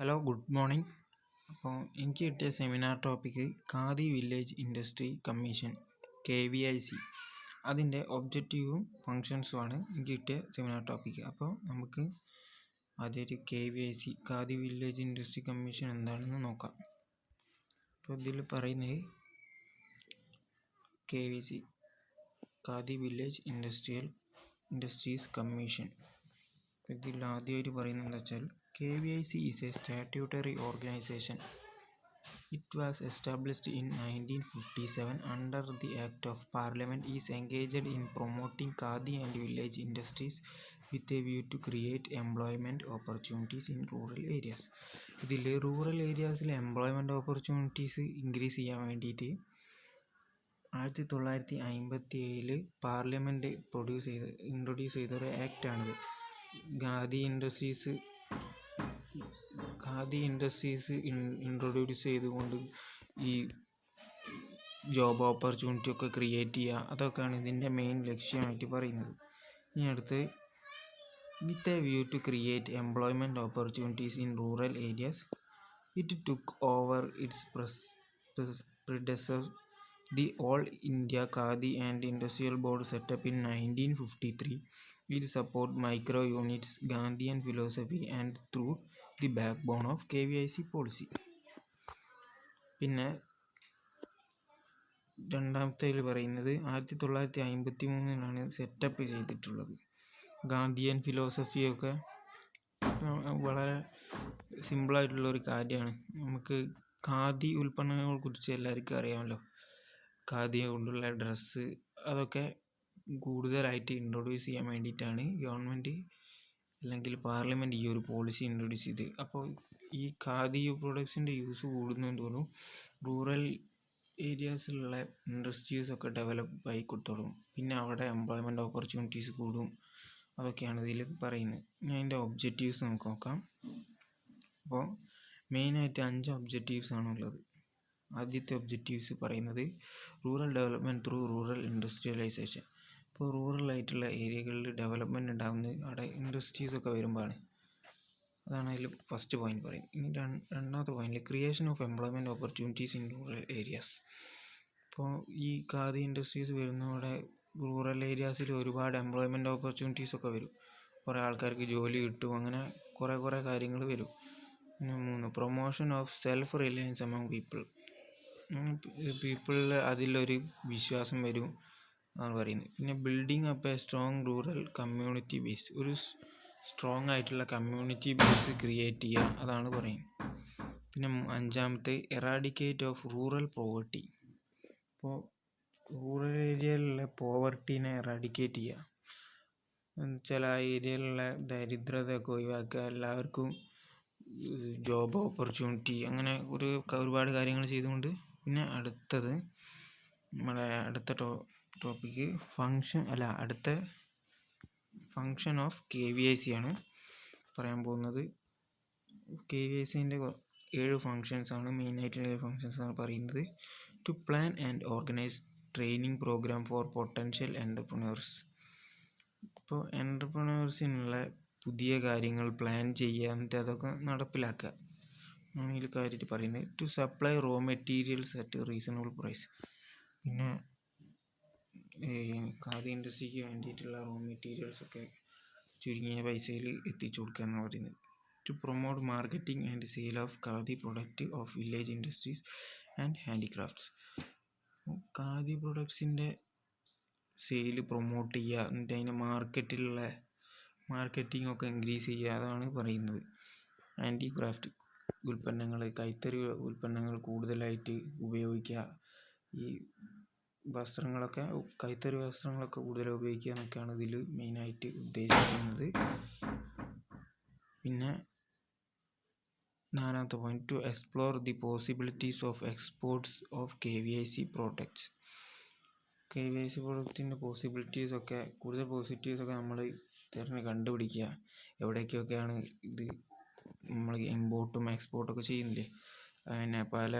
Hello, good morning. അപ്പോൾ എനിക്ക് കിട്ടിയ seminar topic khadi village industry commission KVIC, അതിൻ്റെ ഒബ്ജക്റ്റീവും ഫങ്ഷൻസുമാണ് എനിക്ക് കിട്ടിയ സെമിനാർ ടോപ്പിക്ക്. അപ്പോൾ നമുക്ക് ആദ്യമായിട്ട് KVIC khadi village industry commission എന്താണെന്ന് നോക്കാം. അപ്പോൾ ഇതിൽ പറയുന്നത് KVIC khadi village industries commission. ഇതിൽ ആദ്യമായിട്ട് പറയുന്നത് എന്താ വെച്ചാൽ KVIC is a statutory organization. It was established in 1957 under the Act of Parliament. Is engaged in promoting khadi and village industries with a view to create employment opportunities in rural areas. ഇതിൽ rural ഏരിയാസിൽ employment opportunities increase ചെയ്യാൻ വേണ്ടിയിട്ട് 1957 parliament introduce ചെയ്ത ഒരു ആക്റ്റാണിത്. Khadi industries introduce ചെയ്തുകൊണ്ട് ഈ job opportunity ഒക്കെ create ചെയ്യുക, അതൊക്കെയാണ് ഇതിൻ്റെ മെയിൻ ലക്ഷ്യമായിട്ട് പറയുന്നത്. ഇനി അടുത്ത് with a view to create employment opportunities in rural areas, it took over its predecessor, the All India Khadi and Industrial Board, set up in 1953. It support micro units, Gandhian philosophy and through the backbone of KVIC policy. പിന്നെ രണ്ടാമത്തേൽ പറയുന്നത് 1953 setup ചെയ്തിട്ടുള്ളത്. ഗാന്ധിയൻ ഫിലോസഫിയൊക്കെ വളരെ സിമ്പിളായിട്ടുള്ളൊരു കാര്യമാണ്. നമുക്ക് ഖാദി ഉൽപ്പന്നങ്ങളെ കുറിച്ച് എല്ലാവർക്കും അറിയാമല്ലോ. ഖാദി കൊണ്ടുള്ള ഡ്രസ്സ് അതൊക്കെ കൂടുതലായിട്ട് ഇൻട്രൊഡ്യൂസ് ചെയ്യാൻ വേണ്ടിയിട്ടാണ് ഗവൺമെൻറ് അല്ലെങ്കിൽ പാർലമെൻറ്റ് ഈ ഒരു പോളിസി ഇൻട്രൊഡ്യൂസ് ചെയ്ത്. അപ്പോൾ ഈ ഖാദി പ്രൊഡക്ട്സിൻ്റെ യൂസ് കൂടുന്നതെന്ന് തോന്നും റൂറൽ ഏരിയാസിലുള്ള ഇൻഡസ്ട്രീസൊക്കെ ഡെവലപ്പ് ആയി തുടങ്ങും. പിന്നെ അവിടെ എംപ്ലോയ്മെൻറ്റ് ഓപ്പർച്യൂണിറ്റീസ് കൂടും. അതൊക്കെയാണ് ഇതിൽ പറയുന്നത്. ഇനി അതിൻ്റെ ഒബ്ജക്റ്റീവ്സ് നമുക്ക് നോക്കാം. അപ്പോൾ മെയിനായിട്ട് 5 ഒബ്ജക്റ്റീവ്സ് ആണുള്ളത്. ആദ്യത്തെ ഒബ്ജക്റ്റീവ്സ് പറയുന്നത് rural development through rural industrialisation. ഇപ്പോൾ റൂറലായിട്ടുള്ള ഏരിയകളിൽ ഡെവലപ്മെൻറ്റ് ഉണ്ടാകുന്നത് അവിടെ ഇൻഡസ്ട്രീസൊക്കെ വരുമ്പോഴാണ്. അതാണ് അതിൽ ഫസ്റ്റ് പോയിന്റ് പറയുന്നത്. ഇനി രണ്ടാമത്തെ പോയിന്റിൽ creation of employment opportunities in rural areas. ഇപ്പോൾ ഈ ഖാദി ഇൻഡസ്ട്രീസ് വരുന്നതോടെ റൂറൽ ഏരിയാസിൽ ഒരുപാട് എംപ്ലോയ്മെൻറ്റ് ഓപ്പർച്യൂണിറ്റീസൊക്കെ വരും. കുറേ ആൾക്കാർക്ക് ജോലി കിട്ടും. അങ്ങനെ കുറേ കാര്യങ്ങൾ വരും. പിന്നെ 3, promotion of self reliance among പീപ്പിളിൽ അതിലൊരു വിശ്വാസം വരും എന്നാണ് പറയുന്നത്. പിന്നെ building up a strong rural community base, ഒരു സ്ട്രോങ് ആയിട്ടുള്ള കമ്മ്യൂണിറ്റി ബേസ് ക്രിയേറ്റ് ചെയ്യുക, അതാണ് പറയുന്നത്. പിന്നെ 5-മത്തെ എറാഡിക്കേറ്റ് ഓഫ് റൂറൽ പോവർട്ടി. ഇപ്പോൾ റൂറൽ ഏരിയയിലുള്ള പോവർട്ടീനെ എറാഡിക്കേറ്റ് ചെയ്യുക എന്നുവെച്ചാൽ ആ ഏരിയയിലുള്ള ദരിദ്രതയൊക്കെ ഒഴിവാക്കുക, എല്ലാവർക്കും ജോബ് ഓപ്പർച്യൂണിറ്റി, അങ്ങനെ ഒരുപാട് കാര്യങ്ങൾ ചെയ്തുകൊണ്ട്. പിന്നെ അടുത്തത് നമ്മുടെ അടുത്ത ടോപ്പിക്ക് ഫങ്ഷൻ ഓഫ് KVIC ആണ് പറയാൻ പോകുന്നത്. KVICൻ്റെ 7 ഫങ്ഷൻസ് ആണ്, മെയിനായിട്ടുള്ള 7 ഫങ്ഷൻസ് ആണ് പറയുന്നത്. To plan and organise training programme for potential entrepreneurs. ഇപ്പോൾ എൻ്റർപ്രണേഴ്സിനുള്ള പുതിയ കാര്യങ്ങൾ പ്ലാൻ ചെയ്യുക, എന്നിട്ട് അതൊക്കെ നടപ്പിലാക്കുക ആണ് ഇതിൽ കാര്യമായിട്ട് പറയുന്നത്. To supply raw materials at reasonable price. പിന്നെ ഖാദി ഇൻഡസ്ട്രിക്ക് വേണ്ടിയിട്ടുള്ള റോ മെറ്റീരിയൽസൊക്കെ ചുരുങ്ങിയ പൈസയിൽ എത്തിച്ചു കൊടുക്കുക എന്നാണ് പറയുന്നത്. To promote marketing and sale of khadi product of village industries and handicrafts. Khadi പ്രൊഡക്ട്സിൻ്റെ സെയിൽ പ്രൊമോട്ട് ചെയ്യുക, എന്നിട്ട് അതിൻ്റെ മാർക്കറ്റിംഗ് ഒക്കെ ഇൻക്രീസ് ചെയ്യുക, അതാണ് പറയുന്നത്. ഹാൻഡിക്രാഫ്റ്റ് ഉൽപ്പന്നങ്ങൾ, കൈത്തറി ഉൽപ്പന്നങ്ങൾ കൂടുതലായിട്ട് ഉപയോഗിക്കുക, ഈ കൈത്തറി വസ്ത്രങ്ങളൊക്കെ കൂടുതൽ ഉപയോഗിക്കുക എന്നൊക്കെയാണ് ഇതിൽ മെയിനായിട്ട് ഉദ്ദേശിക്കുന്നത്. പിന്നെ 4-മത്തെ point, to explore the possibilities of exports of KVIC products. KVIC പ്രോഡക്റ്റിൻ്റെ പോസിബിലിറ്റീസൊക്കെ നമ്മൾ കണ്ടുപിടിക്കുക. എവിടേക്കൊക്കെയാണ് ഇത് നമ്മൾ ഇമ്പോർട്ടും എക്സ്പോർട്ടൊക്കെ ചെയ്യുന്നില്ലേ, അങ്ങനെ പല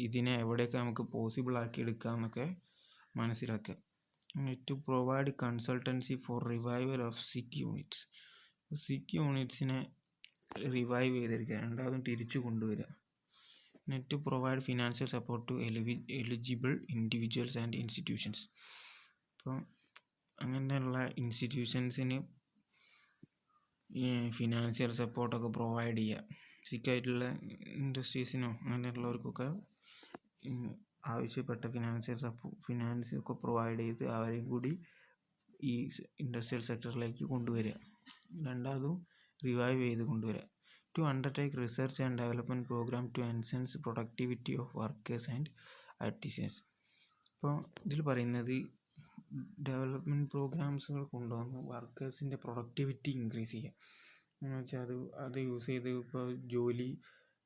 ഇതിനെ എവിടെയൊക്കെ നമുക്ക് പോസിബിൾ ആക്കി എടുക്കാം എന്നൊക്കെ മനസ്സിലാക്കുക. To provide consultancy for revival of sick units. Sick യൂണിറ്റ്സിനെ റിവൈവ് ചെയ്തെടുക്കുക, രണ്ടാമതും തിരിച്ചു കൊണ്ടുവരിക. Net provide financial support to eligible individuals and institutions. അപ്പോൾ അങ്ങനെയുള്ള ഇൻസ്റ്റിറ്റ്യൂഷൻസിന് ഫിനാൻഷ്യൽ സപ്പോർട്ടൊക്കെ പ്രൊവൈഡ് ചെയ്യുക. സിക്കായിട്ടുള്ള ഇൻഡസ്ട്രീസിനോ അങ്ങനെയുള്ളവർക്കൊക്കെ ആവശ്യപ്പെട്ട ഫിനാൻസ് ഒക്കെ പ്രൊവൈഡ് ചെയ്ത് അവരെയും കൂടി ഈ ഇൻഡസ്ട്രിയൽ സെക്ടറിലേക്ക് കൊണ്ടുവരിക. രണ്ടാമതും റിവൈവ് ചെയ്ത് കൊണ്ടുവരിക. To undertake research and development programme to enhance productivity of workers and artisans. അപ്പോൾ ഇതിൽ പറയുന്നത് ഡെവലപ്മെൻറ്റ് പ്രോഗ്രാംസുകൾ കൊണ്ടുവന്ന് വർക്കേഴ്സിൻ്റെ പ്രൊഡക്ടിവിറ്റി ഇൻക്രീസ് ചെയ്യുക എന്ന് വെച്ചാൽ അത് യൂസ് ചെയ്ത് ഇപ്പോൾ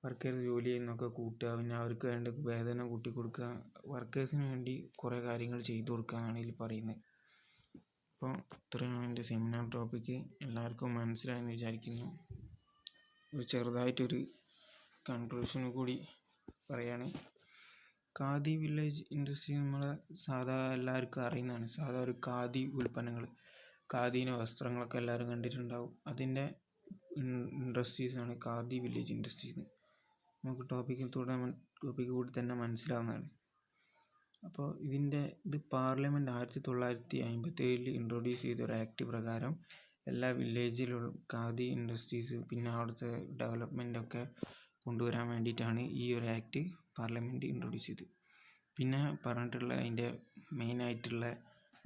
വർക്കേഴ്സ് ജോലി ചെയ്യുന്നതൊക്കെ കൂട്ടുക, പിന്നെ അവർക്ക് വേണ്ട വേതനം കൂട്ടി കൊടുക്കുക, വർക്കേഴ്സിന് വേണ്ടി കുറേ കാര്യങ്ങൾ ചെയ്തു കൊടുക്കുക എന്നാണ് ഇതിൽ പറയുന്നത്. അപ്പോൾ ഇത്രയാണ് എൻ്റെ സെമിനാർ ടോപ്പിക്ക്. എല്ലാവർക്കും മനസ്സിലായെന്ന് വിചാരിക്കുന്നു. ഒരു ചെറുതായിട്ടൊരു കൺക്ലൂഷൻ കൂടി പറയുകയാണ്. ഖാദി വില്ലേജ് ഇൻഡസ്ട്രി നമ്മളെ എല്ലാവർക്കും അറിയുന്നതാണ്. ഒരു ഖാദി ഉൽപ്പന്നങ്ങൾ, ഖാദീൻ്റെ വസ്ത്രങ്ങളൊക്കെ എല്ലാവരും കണ്ടിട്ടുണ്ടാവും. അതിൻ്റെ ഇൻഡസ്ട്രീസാണ് ഖാദി വില്ലേജ് ഇൻഡസ്ട്രീസ്. നമുക്ക് ടോപ്പിക്ക് കൂടി തന്നെ മനസ്സിലാവുന്നതാണ്. അപ്പോൾ ഇത് പാർലമെൻറ്റ് 1957 ഇൻട്രൊഡ്യൂസ് ചെയ്ത ഒരു ആക്ട് പ്രകാരം എല്ലാ വില്ലേജിലുള്ള ഖാദി ഇൻഡസ്ട്രീസ് പിന്നെ അവിടുത്തെ ഡെവലപ്മെൻറ്റൊക്കെ കൊണ്ടുവരാൻ വേണ്ടിയിട്ടാണ് ഈ ഒരു ആക്ട് പാർലമെൻറ്റ് ഇൻട്രൊഡ്യൂസ് ചെയ്തത്. പിന്നെ പറഞ്ഞിട്ടുള്ള അതിൻ്റെ മെയിനായിട്ടുള്ള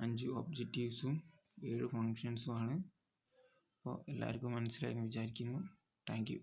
5 ഒബ്ജക്റ്റീവ്സും 7 ഫങ്ഷൻസുമാണ്. അപ്പോൾ എല്ലാവർക്കും മനസ്സിലായെന്ന് വിചാരിക്കുന്നു. Thank you.